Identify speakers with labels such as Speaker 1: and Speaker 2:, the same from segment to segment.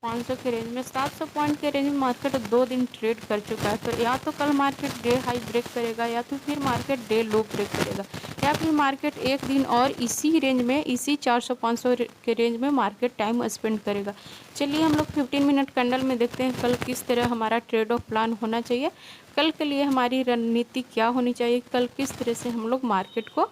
Speaker 1: 500 के रेंज में, 700 पॉइंट के रेंज में मार्केट 2 दिन ट्रेड कर चुका है। तो या तो कल मार्केट डे हाई ब्रेक करेगा या तो फिर मार्केट डे लो ब्रेक करेगा या फिर मार्केट एक दिन और इसी रेंज में, इसी 400-500 के रेंज में मार्केट टाइम स्पेंड करेगा। चलिए हम लोग 15 मिनट कैंडल में देखते हैं कल किस तरह हमारा ट्रेड ऑफ प्लान होना चाहिए, कल के लिए हमारी रणनीति क्या होनी चाहिए, कल किस तरह से हम लोग मार्केट को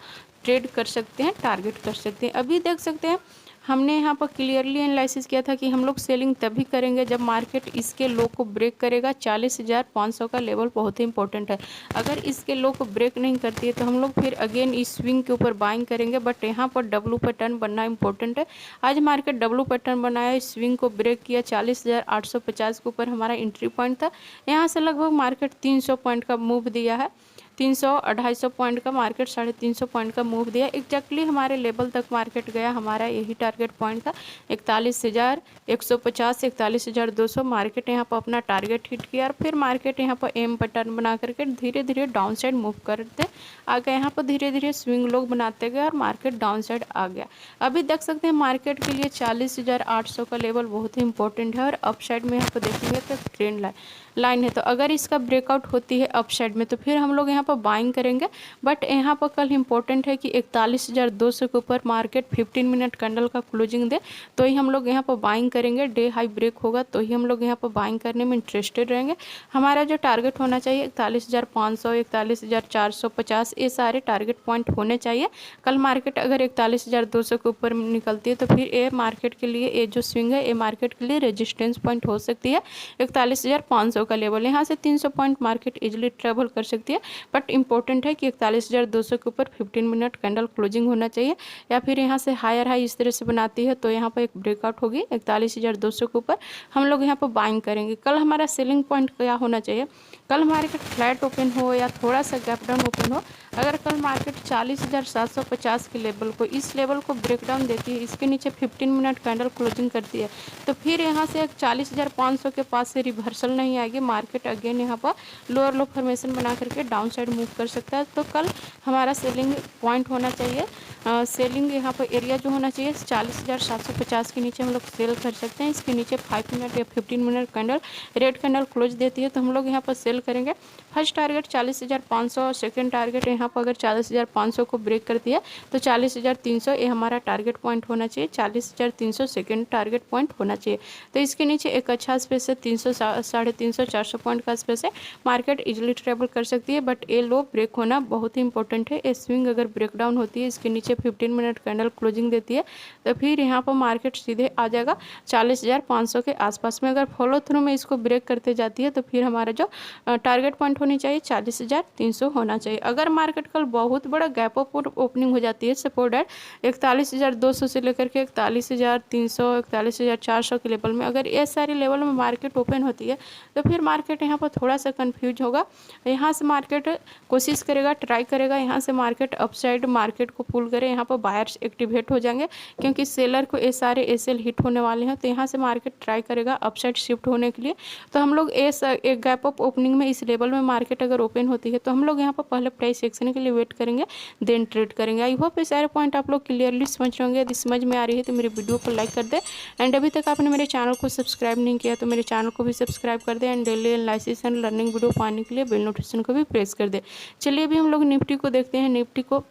Speaker 1: ट्रेड कर सकते हैं, टारगेट कर सकते हैं। अभी देख सकते हैं हमने यहाँ पर क्लियरली एनालिसिस किया था कि हम लोग सेलिंग तभी करेंगे जब मार्केट इसके लो को ब्रेक करेगा। 40,500 का लेवल बहुत ही इंपॉर्टेंट है। अगर इसके लो को ब्रेक नहीं करती है तो हम लोग फिर अगेन इस स्विंग के ऊपर बाइंग करेंगे, बट यहाँ पर डब्लू पैटर्न बनना इंपॉर्टेंट है। आज मार्केट डब्लू पैटर्न बनाया, इस स्विंग को ब्रेक किया, 40,850 के ऊपर हमारा एंट्री पॉइंट था। यहाँ से लगभग मार्केट 300 पॉइंट का मूव दिया है, 300-250 पॉइंट का मार्केट 350 पॉइंट का मूव दिया। एग्जैक्टली हमारे लेवल तक मार्केट गया, हमारा यही टारगेट पॉइंट था 41,150, 41,200। मार्केट यहाँ पर अपना टारगेट हिट किया और फिर मार्केट यहाँ पर एम पैटर्न बना करके धीरे धीरे डाउन साइड मूव करते आ गए। यहाँ पर धीरे धीरे स्विंग लोग बनाते गए और मार्केट डाउन साइड आ गया। अभी देख सकते हैं मार्केट के लिए 40,800 का लेवल बहुत ही इंपॉर्टेंट है और अप साइड में यहाँ पर देखेंगे तो ट्रेंड लाइन है। तो अगर इसका ब्रेकआउट होती है अप साइड में तो फिर हम लोग यहाँ पर बाइंग करेंगे, बट यहाँ पर कल इंपॉर्टेंट है कि 41,200 के ऊपर मार्केट 15 मिनट कैंडल का क्लोजिंग दे तो ही हम लोग यहाँ पर बाइंग करेंगे। डे हाई ब्रेक होगा तो ही हम लोग यहाँ पर बाइंग करने में इंटरेस्टेड रहेंगे। हमारा जो टारगेट होना चाहिए 41,500, 41,450, ये सारे टारगेट पॉइंट होने चाहिए। कल मार्केट अगर 41,200 के ऊपर निकलती है तो फिर ये मार्केट के लिए, ये जो स्विंग है ये मार्केट के लिए रेजिस्टेंस पॉइंट हो सकती है 41,500 का लेवल। यहाँ से 300 पॉइंट मार्केट इजीली ट्रेवल कर सकती है, बट इंपॉर्टेंट है कि 41,200 के ऊपर 15 मिनट कैंडल क्लोजिंग होना चाहिए। या फिर यहाँ से हायर हाई इस तरह से बनाती है तो यहाँ पर एक ब्रेकआउट होगी 41,200 के ऊपर, हम लोग यहाँ पर बाइंग करेंगे। कल हमारा सेलिंग पॉइंट क्या होना चाहिए, कल मार्केट फ्लैट ओपन हो या थोड़ा सा गैप डाउन ओपन हो। अगर कल मार्केट 40,750 के लेवल को, इस लेवल को ब्रेक डाउन देती है, इसके नीचे 15 मिनट कैंडल क्लोजिंग करती है तो फिर यहाँ से 40,500 के पास से रिवर्सल नहीं आएगी। मार्केट अगेन यहाँ पर लोअर लो फॉर्मेशन बना करके डाउन साइड मूव कर सकता है। तो कल हमारा सेलिंग पॉइंट होना चाहिए, सेलिंग यहाँ पर एरिया जो होना चाहिए 40,750 के नीचे हम लोग सेल कर सकते हैं। इसके नीचे 5 मिनट या 15 minute candle red candle close देती है तो हम लोग यहाँ पर सेल करेंगे। फर्स्ट टारगेट 40,500 और सेकेंड टारगेट यहाँ पर अगर 40,500 को ब्रेक करती है तो 40,300 ये हमारा टारगेट पॉइंट होना चाहिए। 40,300 सेकेंड टारगेट पॉइंट होना चाहिए। तो इसके नीचे एक अच्छा स्पेस है, 300, 350, 400 पॉइंट का स्पेस है, मार्केट इजीली ट्रेवल कर सकती है। बट ये लो ब्रेक होना बहुत ही इंपॉर्टेंट है। ये स्विंग अगर ब्रेक डाउन होती है, इसके नीचे 15 मिनट कैंडल क्लोजिंग देती है तो फिर यहाँ पर मार्केट सीधे आ जाएगा 40,500 के आसपास में। अगर फॉलो थ्रू में इसको ब्रेक करते जाती है तो फिर हमारा जो टारगेट पॉइंट होनी चाहिए 40,300 होना चाहिए। अगर मार्केट कल बहुत बड़ा गैप अप ओपनिंग हो जाती है, सपोर्ट एट 41,200 से लेकर के 41,300, 41,400 के लेवल में, अगर ये सारे लेवल में मार्केट ओपन होती है तो फिर मार्केट यहाँ पर थोड़ा सा कंफ्यूज होगा। यहाँ से मार्केट कोशिश करेगा, ट्राई करेगा यहाँ से मार्केट अपसाइड मार्केट को पुल करे, यहाँ पर बायर्स एक्टिवेट हो जाएंगे क्योंकि सेलर को ये सारे एसएल हिट होने वाले हैं। तो यहाँ से मार्केट ट्राई करेगा अपसाइड शिफ्ट होने के लिए। तो हम लोग एक गैप अप ओपनिंग में इस लेवल में मार्केट अगर ओपन होती है तो हम लोग यहाँ पर पहले प्राइस एक्शन के लिए वेट करेंगे, देन ट्रेड करेंगे। आई होप ये सारे पॉइंट आप लोग क्लियरली समझ रहे होंगे। यदि समझ में आ रही है तो मेरे वीडियो को लाइक कर दे एंड अभी तक आपने मेरे चैनल को सब्सक्राइब नहीं किया तो मेरे चैनल को भी सब्सक्राइब कर दे and daily analysis and learning video पाने के लिए बेल नोटिफिकेशन को भी प्रेस कर दे। चलिए अभी हम लोग निफ्टी को देखते हैं। निफ्टी को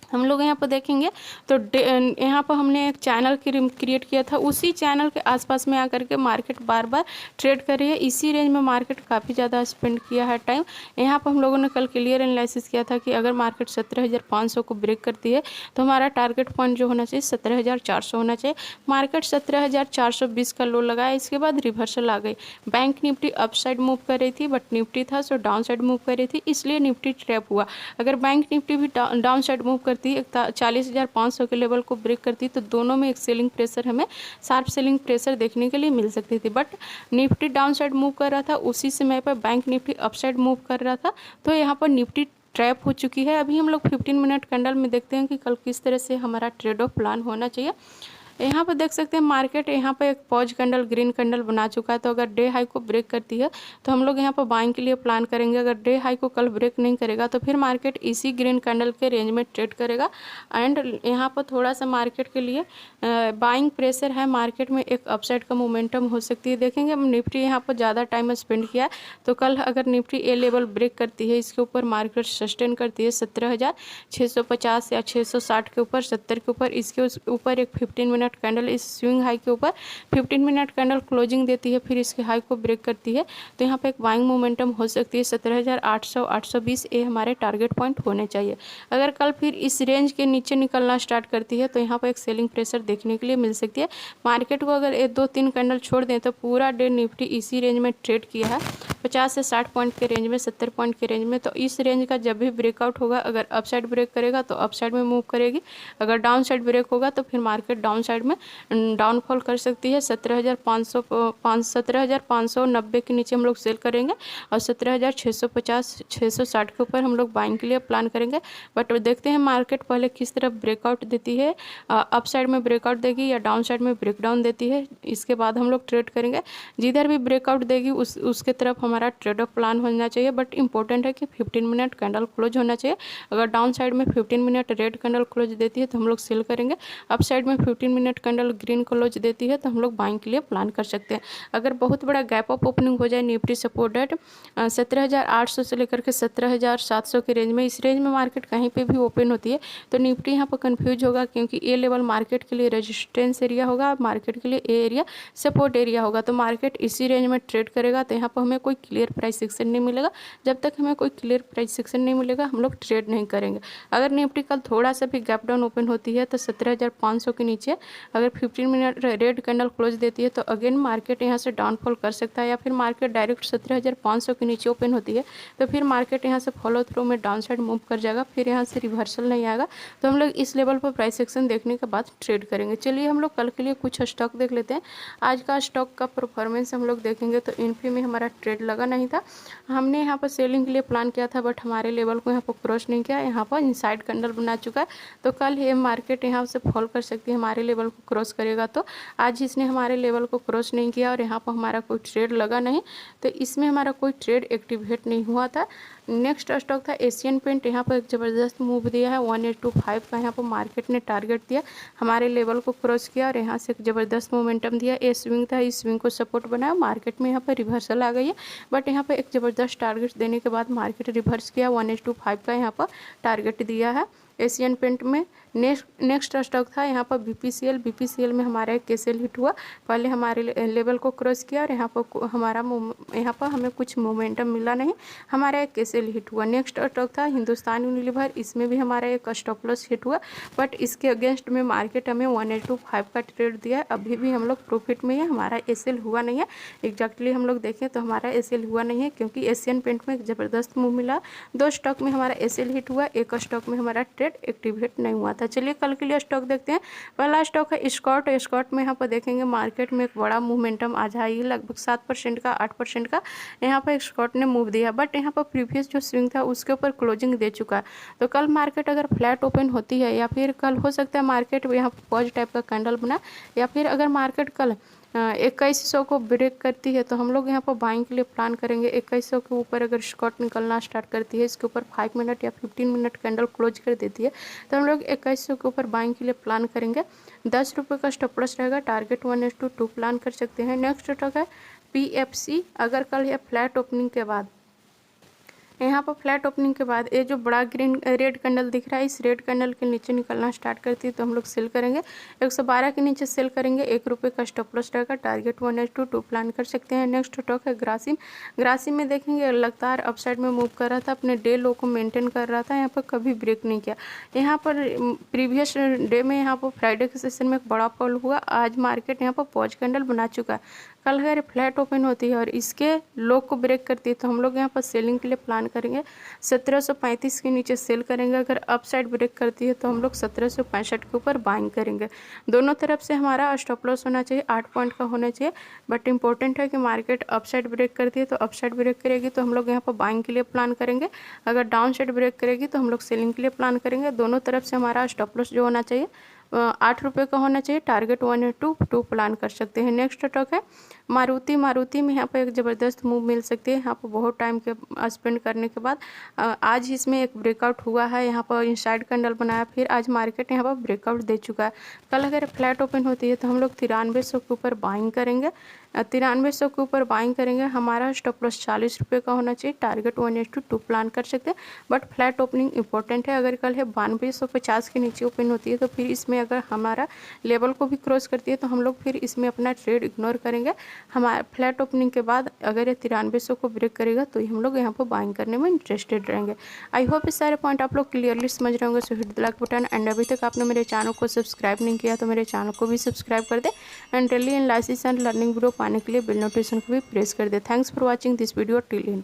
Speaker 1: हम लोग यहाँ पर देखेंगे तो यहाँ पर हमने एक चैनल क्रिएट किया था, उसी चैनल के आसपास में आकर के मार्केट बार बार ट्रेड कर रही है। इसी रेंज में मार्केट काफ़ी ज़्यादा स्पेंड किया है टाइम। यहाँ पर हम लोगों ने कल क्लियर एनालिसिस किया था कि अगर मार्केट 17,500 को ब्रेक करती है तो हमारा टारगेट पॉइंट जो होना चाहिए 17,400 होना चाहिए। मार्केट 17,420 का लो लगाया, इसके बाद रिवर्सल आ गई। Bank Nifty up side move कर रही थी बट निफ्टी था सो डाउन साइड मूव कर रही थी, इसलिए निफ्टी ट्रैप हुआ। अगर बैंक निफ्टी भी डाउन साइड मूव करती 40,500 के लेवल को ब्रेक करती तो दोनों में एक सेलिंग प्रेशर, हमें शार्प सेलिंग प्रेशर देखने के लिए मिल सकती थी। But Nifty down side move कर रहा था, उसी समय पर bank Nifty up side move कर रहा था तो यहाँ पर निफ्टी ट्रैप हो चुकी है। अभी हम लोग 15 मिनट कैंडल में देखते हैं कि कल किस तरह से हमारा ट्रेड ऑफ प्लान होना चाहिए। यहाँ पर देख सकते हैं मार्केट यहाँ पर एक पॉज कैंडल ग्रीन कैंडल बना चुका है। तो अगर डे हाई को ब्रेक करती है तो हम लोग यहाँ पर बाइंग के लिए प्लान करेंगे। अगर डे हाई को कल ब्रेक नहीं करेगा तो फिर मार्केट इसी ग्रीन कैंडल के रेंज में ट्रेड करेगा। एंड यहाँ पर थोड़ा सा मार्केट के लिए बाइंग प्रेशर है। मार्केट में एक अपसाइड का मोमेंटम हो सकती है। देखेंगे हम निफ्टी यहाँ पर ज़्यादा टाइम स्पेंड किया तो कल अगर निफ्टी ए लेवल ब्रेक करती है, इसके ऊपर मार्केट सस्टेन करती है 17,650 या 660 के ऊपर, 70 के ऊपर, इसके ऊपर एक 15 मिनट कैंडल इस स्विंग हाई के ऊपर 15 मिनट कैंडल क्लोजिंग देती है, फिर इसके हाई को ब्रेक करती है तो यहाँ पे एक बाइंग मोमेंटम हो सकती है। 17,800 820 ये हमारे टारगेट पॉइंट होने चाहिए। अगर कल फिर इस रेंज के नीचे निकलना स्टार्ट करती है तो यहाँ पर एक सेलिंग प्रेशर देखने के लिए मिल सकती है। मार्केट को अगर 2-3 कैंडल छोड़ दें तो पूरा डे निफ्टी इसी रेंज में ट्रेड किया है, 50 से 60 पॉइंट के रेंज में, 70 पॉइंट के रेंज में। तो इस रेंज का जब भी ब्रेकआउट होगा, अगर अपसाइड ब्रेक करेगा तो अपसाइड में मूव करेगी, अगर डाउन साइड ब्रेक होगा तो फिर मार्केट डाउन साइड में डाउनफॉल कर सकती है। 17,590 के नीचे हम लोग सेल करेंगे और 17,650 660 के ऊपर हम लोग बाइंग के लिए प्लान करेंगे। बट देखते हैं मार्केट पहले किस तरफ ब्रेकआउट देती है, अप साइड में ब्रेकआउट देगी या डाउन साइड में ब्रेकडाउन देती है, इसके बाद हम लोग ट्रेड करेंगे। जिधर भी ब्रेकआउट देगी उसके तरफ हमारा ट्रेड ऑफ प्लान होना चाहिए। बट इंपॉर्टेंट है कि 15 मिनट कैंडल क्लोज होना चाहिए। अगर डाउन साइड में 15 मिनट रेड कैंडल क्लोज देती है तो हम लोग सेल करेंगे, अप साइड में 15 मिनट कैंडल ग्रीन क्लोज देती है तो हम लोग बाइंग के लिए प्लान कर सकते हैं। अगर बहुत बड़ा गैप अप ओपनिंग हो जाए निफ्टी सपोर्टेड 17,800 से लेकर के 17,700 के रेंज में, इस रेंज में मार्केट कहीं पे भी ओपन होती है तो निफ्टी यहाँ पर कंफ्यूज होगा, क्योंकि ए लेवल मार्केट के लिए रेजिस्टेंस एरिया होगा, मार्केट के लिए ए एरिया सपोर्ट एरिया होगा। तो मार्केट इसी रेंज में ट्रेड करेगा तो यहाँ पर हमें कोई क्लियर प्राइस सेक्शन नहीं मिलेगा। जब तक हमें कोई क्लियर प्राइस सेक्शन नहीं मिलेगा हम लोग ट्रेड नहीं करेंगे। अगर निफ्टी कल थोड़ा सा भी गैप डाउन ओपन होती है तो 17,500 के नीचे अगर 15 मिनट रेड कैंडल क्लोज देती है तो अगेन मार्केट यहाँ से डाउनफॉल कर सकता है, या फिर मार्केट डायरेक्ट 17,500 के नीचे ओपन होती है तो फिर मार्केट यहाँ से फॉलो थ्रू में डाउन साइड मूव कर जाएगा, फिर यहाँ से रिवर्सल नहीं आएगा। तो हम लोग इस लेवल पर प्राइस सेक्शन देखने के बाद ट्रेड करेंगे। चलिए हम लोग कल के लिए कुछ स्टॉक देख लेते हैं। आज का स्टॉक का परफॉर्मेंस हम लोग देखेंगे तो इन्फी में हमारा ट्रेड लगा नहीं था, हमने यहाँ पर सेलिंग के लिए प्लान किया था बट हमारे लेवल को यहाँ पर क्रॉस नहीं किया, यहाँ पर इनसाइड कैंडल बना चुका है तो कल ये मार्केट यहाँ से फॉल कर सकती है, हमारे लेवल को क्रॉस करेगा। तो आज इसने हमारे लेवल को क्रॉस नहीं किया और यहाँ पर हमारा कोई ट्रेड लगा नहीं, तो इसमें हमारा कोई ट्रेड एक्टिवेट नहीं हुआ था। नेक्स्ट स्टॉक था एशियन पेंट, यहाँ पर एक ज़बरदस्त मूव दिया है 1825 का, यहाँ पर मार्केट ने टारगेट दिया, हमारे लेवल को क्रॉस किया और यहाँ से एक ज़बरदस्त मोमेंटम दिया। ये स्विंग था, इस स्विंग को सपोर्ट बनाया, मार्केट में यहाँ पर रिवर्सल आ गई है बट यहाँ पर एक ज़बरदस्त टारगेट देने के बाद मार्केट रिवर्स किया, 1825 का यहाँ पर टारगेट दिया है एशियन पेंट में। नेक्स्ट स्टॉक था यहाँ पर बीपीसीएल, बीपीसीएल में हमारा एक केसेल हिट हुआ, पहले हमारे लेवल को क्रॉस किया और यहाँ पर हमें कुछ मोमेंटम मिला नहीं, हमारा एक केसेल हिट हुआ। नेक्स्ट स्टॉक था हिंदुस्तान यूनिलीवर, इसमें भी हमारा एक स्टॉप लॉस हिट हुआ बट इसके अगेंस्ट में मार्केट हमें 1825 का ट्रेड दिया है, अभी भी हम लोग प्रॉफिट में है, हमारा एसएल हुआ नहीं है। एग्जैक्टली हम लोग देखें तो हमारा एसएल हुआ नहीं है क्योंकि एशियन पेंट में एक ज़बरदस्त मूव मिला, 2 स्टॉक में हमारा एसएल हिट हुआ, एक स्टॉक में हमारा ट्रेड एक्टिवेट नहीं हुआ था। चलिए कल के लिए स्टॉक देखते हैं। पहला स्टॉक है स्कॉट, स्कॉट में यहाँ पर देखेंगे मार्केट में एक बड़ा मूवमेंटम आज आई है, लगभग 7% का 8% का यहाँ पर स्कॉट ने मूव दिया बट यहाँ पर प्रीवियस जो स्विंग था उसके ऊपर क्लोजिंग दे चुका है। तो कल मार्केट अगर फ्लैट ओपन होती है या फिर कल हो सकता है मार्केट यहाँ पर पॉज टाइप का कैंडल बना, या फिर अगर मार्केट कल 2100 को ब्रेक करती है तो हम लोग यहाँ पर बाइंग के लिए प्लान करेंगे। 2100 के ऊपर अगर स्कॉट निकलना स्टार्ट करती है, इसके ऊपर 5 मिनट या 15 मिनट कैंडल क्लोज कर देती है तो हम लोग 2100 के ऊपर बाइंग के लिए प्लान करेंगे। 10 रुपये का स्टॉप लॉस रहेगा, टारगेट 1:2 प्लान कर सकते हैं। नेक्स्ट स्टॉक है पीएफसी, अगर कल यह फ्लैट ओपनिंग के बाद यहाँ पर फ्लैट ओपनिंग के बाद ये जो बड़ा ग्रीन रेड कैंडल दिख रहा है, इस रेड कैंडल के नीचे निकलना स्टार्ट करती है तो हम लोग सेल करेंगे, 112 के नीचे सेल करेंगे, 1 रुपये का स्टॉप लॉस रहेगा, टारगेट 1:2 प्लान कर सकते हैं। नेक्स्ट स्टॉक है ग्रासिम, ग्रासिम में देखेंगे लगातार अपसाइड में मूव कर रहा था, अपने डे लो को मेंटेन कर रहा था, यहाँ पर कभी ब्रेक नहीं किया। यहाँ पर प्रीवियस डे में यहाँ पर फ्राइडे के सेशन में एक बड़ा फॉल हुआ, आज मार्केट यहाँ पर पॉज कैंडल बना चुका है। कल अगर फ्लैट ओपन होती है और इसके लो को ब्रेक करती है तो हम लोग यहाँ पर सेलिंग के लिए प्लान करेंगे, 1735 के नीचे सेल करेंगे, अगर अप साइड ब्रेक करती है तो हम लोग 1765 के ऊपर बाइंग करेंगे। दोनों तरफ से हमारा स्टॉप लॉस होना चाहिए, 8 पॉइंट का होना चाहिए बट इंपॉर्टेंट है कि मार्केट अप साइड ब्रेक करती है तो अप साइड ब्रेक करेगी तो हम लोग यहाँ पर बाइंग के लिए प्लान करेंगे, अगर डाउन साइड ब्रेक करेगी तो हम लोग सेलिंग के लिए प्लान करेंगे। दोनों तरफ से हमारा स्टॉप लॉस जो होना चाहिए ₹8 का होना चाहिए। टारगेट 1/2 प्लान कर सकते हैं। नेक्स्ट स्टॉक है मारुति। मारुति में यहाँ पर एक ज़बरदस्त मूव मिल सकती है। यहाँ पर बहुत टाइम के स्पेंड करने के बाद आज इसमें एक ब्रेकआउट हुआ है। यहाँ पर इनसाइड कैंडल बनाया, फिर आज मार्केट यहाँ पर ब्रेकआउट दे चुका है। कल अगर फ्लैट ओपन होती है तो हम लोग 9300 के ऊपर बाइंग करेंगे। 9300 के ऊपर बाइंग करेंगे। हमारा स्टॉप लॉस ₹40 का होना चाहिए। टारगेट 1/2 प्लान कर सकते हैं, बट फ्लैट ओपनिंग इंपॉर्टेंट है। अगर कल है 9250 के नीचे ओपन होती है तो फिर इसमें अगर हमारा लेवल को भी क्रॉस करती है तो हम लोग फिर इसमें अपना ट्रेड इग्नोर करेंगे। हमारा फ्लैट ओपनिंग के बाद अगर ये 9300 को ब्रेक करेगा तो हम लोग यहाँ पर बाइंग करने में इंटरेस्टेड रहेंगे। आई होप इस सारे पॉइंट आप लोग क्लियरली समझ रहे होंगे। सो hit the like button, and अभी तक आपने मेरे चैनल को सब्सक्राइब नहीं किया तो मेरे चैनल को भी सब्सक्राइब कर दे, and daily analysis and learning video पाने के लिए बेल नोटिफिकेशन को भी प्रेस कर दे। Thanks for watching this video till and.